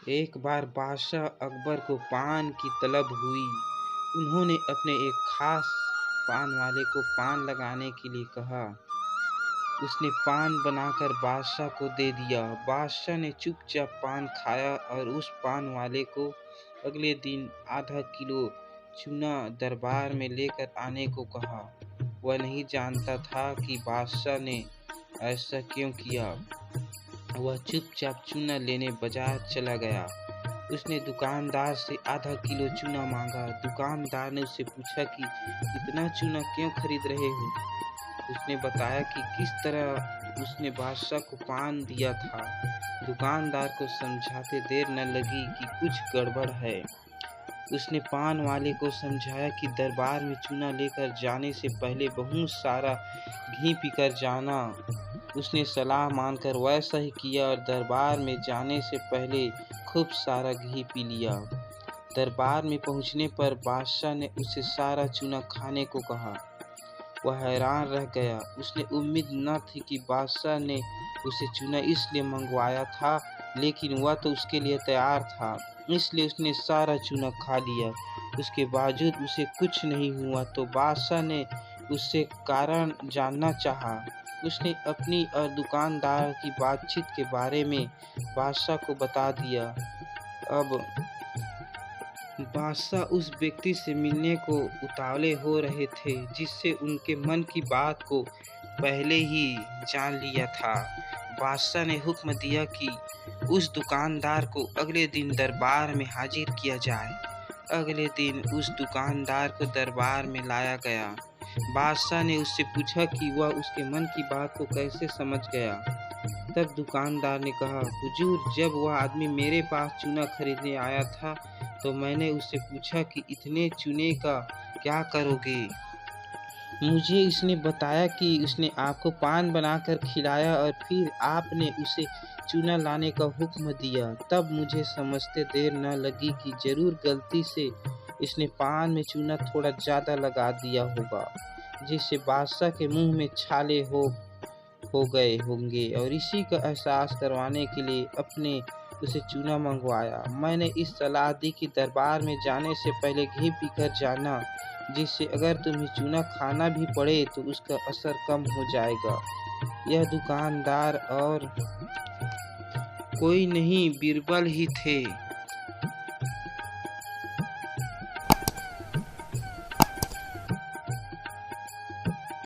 एक बार बादशाह अकबर को पान की तलब हुई। उन्होंने अपने एक खास पान वाले को पान लगाने के लिए कहा। उसने पान बनाकर बादशाह को दे दिया। बादशाह ने चुपचाप पान खाया और उस पान वाले को अगले दिन आधा किलो चूना दरबार में लेकर आने को कहा। वह नहीं जानता था कि बादशाह ने ऐसा क्यों किया। वह चुपचाप चूना लेने बाजार चला गया। उसने दुकानदार से आधा किलो चूना मांगा। दुकानदार ने उससे पूछा कि इतना चूना क्यों खरीद रहे हो। उसने बताया कि किस तरह उसने बादशाह को पान दिया था। दुकानदार को समझाते देर न लगी कि कुछ गड़बड़ है। उसने पान वाले को समझाया कि दरबार में चूना लेकर जाने से पहले बहुत सारा घी पीकर जाना। उसने सलाह मानकर वैसा ही किया और दरबार में जाने से पहले खूब सारा घी पी लिया। दरबार में पहुंचने पर बादशाह ने उसे सारा चूना खाने को कहा। वह हैरान रह गया। उसने उम्मीद न थी कि बादशाह ने उसे चूना इसलिए मंगवाया था, लेकिन वह तो उसके लिए तैयार था, इसलिए उसने सारा चूना खा लिया। उसके बावजूद उसे कुछ नहीं हुआ तो बादशाह ने उससे कारण जानना चाहा। उसने अपनी और दुकानदार की बातचीत के बारे में बादशाह को बता दिया। अब बादशाह उस व्यक्ति से मिलने को उतावले हो रहे थे जिससे उनके मन की बात को पहले ही जान लिया था। बादशाह ने हुक्म दिया कि उस दुकानदार को अगले दिन दरबार में हाजिर किया जाए। अगले दिन उस दुकानदार को दरबार में लाया गया। बादशाह ने उससे पूछा कि वह उसके मन की बात को कैसे समझ गया। तब दुकानदार ने कहा, हुजूर, जब वह आदमी मेरे पास चूना खरीदने आया था तो मैंने उससे पूछा कि इतने चूने का क्या करोगे। मुझे उसने बताया कि उसने आपको पान बनाकर खिलाया और फिर आपने उसे चूना लाने का हुक्म दिया। तब मुझे समझते देर न लगी कि जरूर गलती से इसने पान में चूना थोड़ा ज़्यादा लगा दिया होगा, जिससे बादशाह के मुंह में छाले हो गए होंगे और इसी का एहसास करवाने के लिए अपने उसे चूना मंगवाया। मैंने इस सलाह दी कि दरबार में जाने से पहले घी पीकर जाना, जिससे अगर तुम्हें चूना खाना भी पड़े तो उसका असर कम हो जाएगा। यह दुकानदार और कोई नहीं बीरबल ही थे।